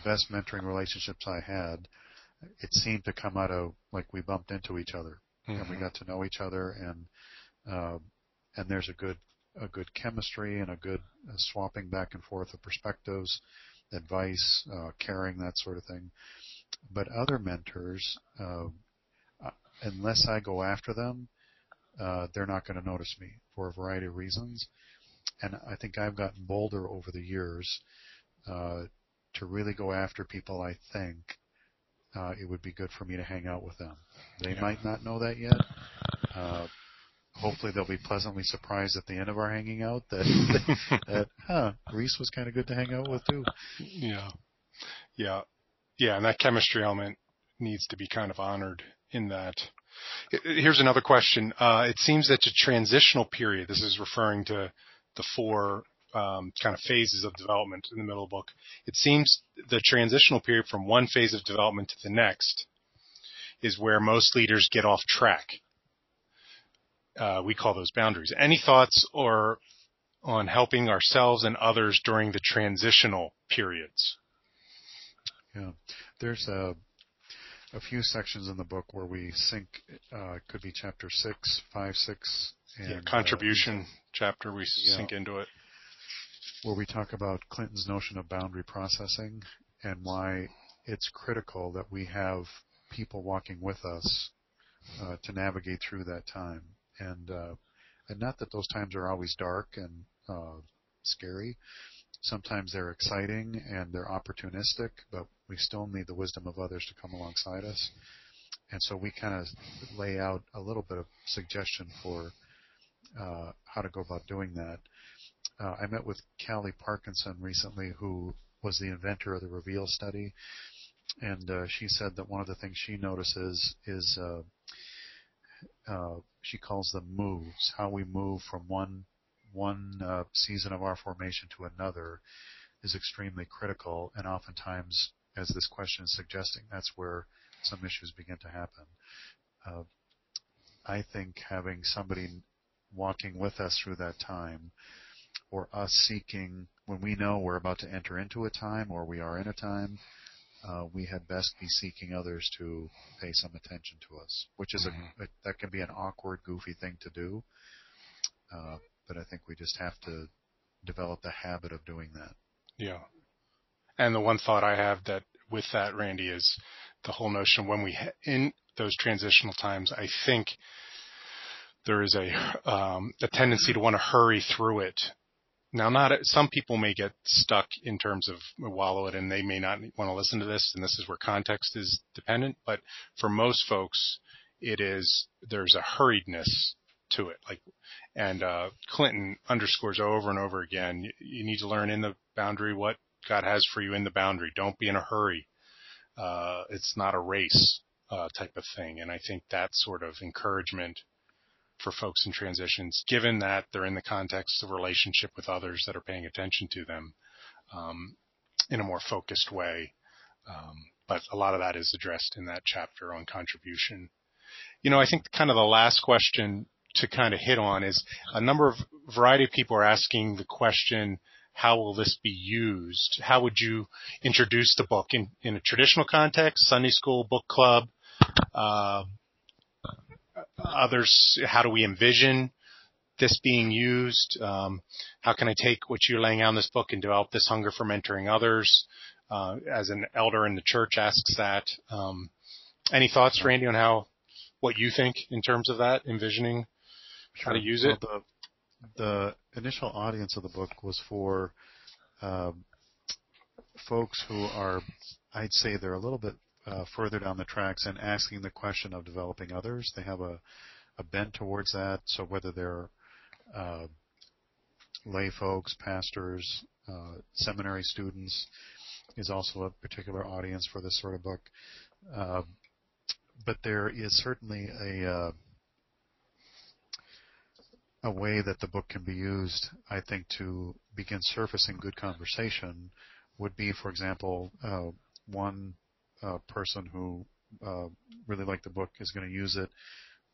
best mentoring relationships I had, it seemed to come out of, like, we bumped into each other mm-hmm. and we got to know each other, and there's a good chemistry and a good swapping back and forth of perspectives, advice, caring, that sort of thing. But other mentors, unless I go after them, they're not going to notice me for a variety of reasons. And I think I've gotten bolder over the years to really go after people I think it would be good for me to hang out with them. They might not know that yet. Hopefully they'll be pleasantly surprised at the end of our hanging out that Reese was kind of good to hang out with too. Yeah, and that chemistry element needs to be kind of honored in that. Here's another question. It seems that the transitional period, this is referring to the 4 kind of phases of development in the middle of the book. It seems the transitional period from one phase of development to the next is where most leaders get off track. We call those boundaries. Any thoughts on helping ourselves and others during the transitional periods? Yeah, there's a few sections in the book where we sync. Could be chapter 6, 5, 6, and contribution chapter. We sync into it, where we talk about Clinton's notion of boundary processing and why it's critical that we have people walking with us to navigate through that time. And not that those times are always dark and scary. Sometimes they're exciting and they're opportunistic, but we still need the wisdom of others to come alongside us. And so we kind of lay out a little bit of suggestion for how to go about doing that. I met with Callie Parkinson recently, who was the inventor of the REVEAL study, and she said that one of the things she notices is she calls them moves, how we move from one season of our formation to another is extremely critical, and oftentimes, as this question is suggesting, that's where some issues begin to happen. I think having somebody walking with us through that time, or us seeking, when we know we're about to enter into a time or we are in a time, we had best be seeking others to pay some attention to us, which is that can be an awkward, goofy thing to do. But I think we just have to develop the habit of doing that. Yeah. And the one thought I have that with that, Randy, is the whole notion when we in those transitional times, I think there is a tendency to want to hurry through it. Now, some people may get stuck in terms of wallow it, and they may not want to listen to this, and this is where context is dependent. But for most folks, there's a hurriedness to it. And Clinton underscores over and over again, you need to learn in the boundary what God has for you in the boundary. Don't be in a hurry. It's not a race type of thing. And I think that sort of encouragement for folks in transitions, given that they're in the context of relationship with others that are paying attention to them in a more focused way. But a lot of that is addressed in that chapter on contribution. I think kind of the last question to kind of hit on is variety of people are asking the question, how will this be used? How would you introduce the book in a traditional context, Sunday school, book club? Others, how do we envision this being used? How can I take what you're laying out in this book and develop this hunger for mentoring others? As an elder in the church asks that. Any thoughts, Randy, on what you think in terms of that, envisioning how to use it? Well, the initial audience of the book was for folks who are, I'd say they're a little bit further down the tracks and asking the question of developing others. They have a bent towards that. So whether they're lay folks, pastors, seminary students is also a particular audience for this sort of book. But there is certainly a way that the book can be used, I think, to begin surfacing good conversation would be, for example, one person who really liked the book is going to use it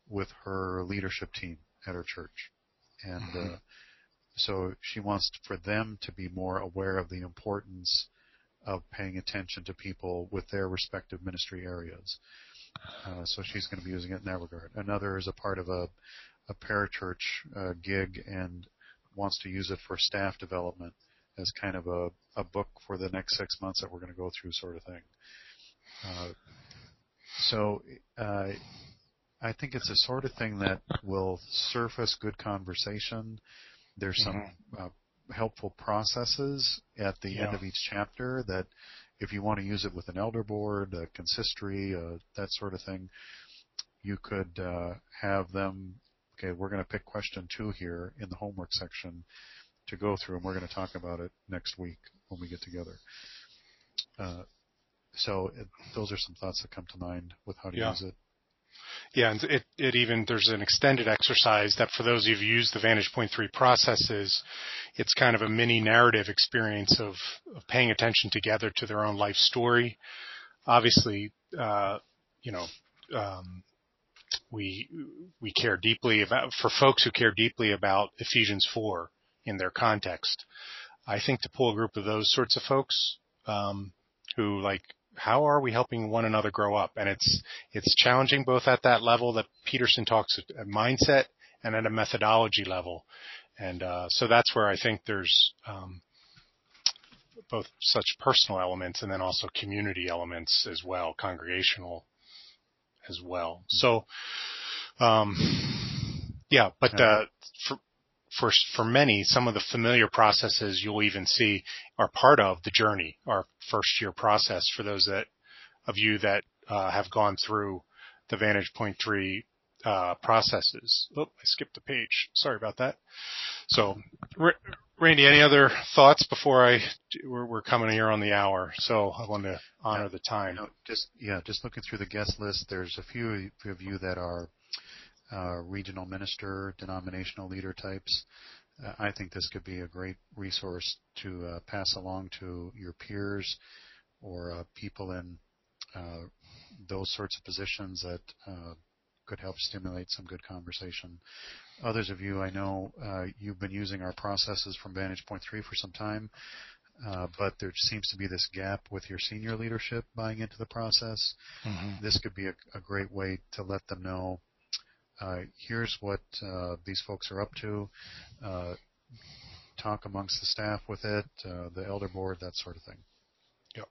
with her leadership team at her church. And so she wants for them to be more aware of the importance of paying attention to people with their respective ministry areas. So she's going to be using it in that regard. Another is a part of a parachurch gig and wants to use it for staff development as kind of a book for the next 6 months that we're going to go through, sort of thing. So I think it's a sort of thing that will surface good conversation. There's some helpful processes at the end of each chapter that if you want to use it with an elder board, a consistory, that sort of thing, you could have them, okay, we're going to pick question 2 here in the homework section to go through, and we're going to talk about it next week when we get together. So those are some thoughts that come to mind with how to use it. Yeah, and it even, there's an extended exercise that for those of you who've used the Vantage Point 3 processes, it's kind of a mini narrative experience of paying attention together to their own life story. Obviously, we care deeply about, for folks who care deeply about Ephesians 4 in their context. I think to pull a group of those sorts of folks who how are we helping one another grow up? And it's challenging both at that level that Peterson talks at mindset and at a methodology level. And so that's where I think there's both such personal elements and then also community elements as well, congregational as well. So, for many, some of the familiar processes you'll even see are part of the journey, our first year process for those of you that have gone through the Vantage Point 3 processes. Oh, I skipped a page. Sorry about that. So, Randy, any other thoughts before we're coming here on the hour, so I want to honor the time. Just looking through the guest list, there's a few of you that are regional minister, denominational leader types. I think this could be a great resource to pass along to your peers or people in those sorts of positions that could help stimulate some good conversation. Others of you, I know, you've been using our processes from Vantage Point 3 for some time, but there seems to be this gap with your senior leadership buying into the process. Mm-hmm. This could be a great way to let them know, here's what these folks are up to. Talk amongst the staff with it, the elder board, that sort of thing. Yep.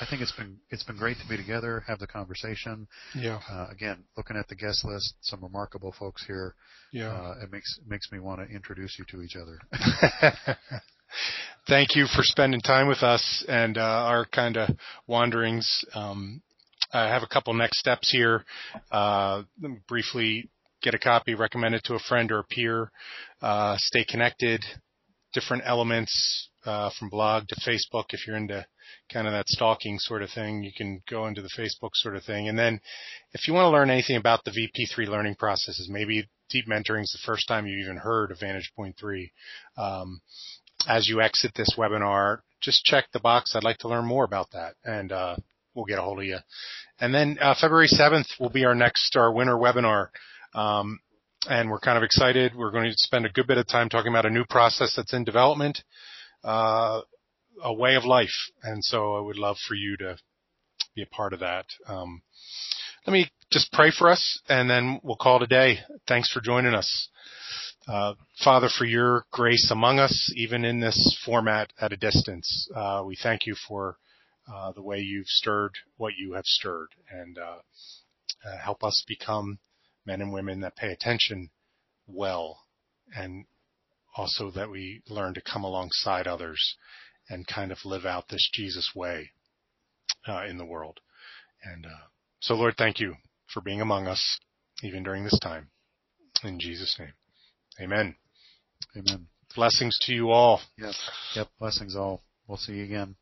I think it's been great to be together, have the conversation. Yeah. Again, looking at the guest list, some remarkable folks here. Yeah. It makes me want to introduce you to each other. Thank you for spending time with us and our kind of wanderings. I have a couple next steps here. Let me briefly get a copy, recommend it to a friend or a peer. Stay connected. Different elements from blog to Facebook. If you're into kind of that stalking sort of thing, you can go into the Facebook sort of thing. And then if you want to learn anything about the VP3 learning processes, maybe deep mentoring is the first time you've even heard of Vantage Point 3. As you exit this webinar, just check the box. I'd like to learn more about that, and we'll get a hold of you. And then February 7th will be our winter webinar. And we're kind of excited. We're going to spend a good bit of time talking about a new process that's in development, a way of life. And so I would love for you to be a part of that. Let me just pray for us, and then we'll call it a day. Thanks for joining us. Father, for your grace among us, even in this format at a distance. We thank you for the way you've stirred what you have stirred, and help us become men and women that pay attention well, and also that we learn to come alongside others and kind of live out this Jesus way in the world. And so, Lord, thank you for being among us, even during this time. In Jesus' name, amen. Amen. Blessings to you all. Yes. Yep. Blessings all. We'll see you again.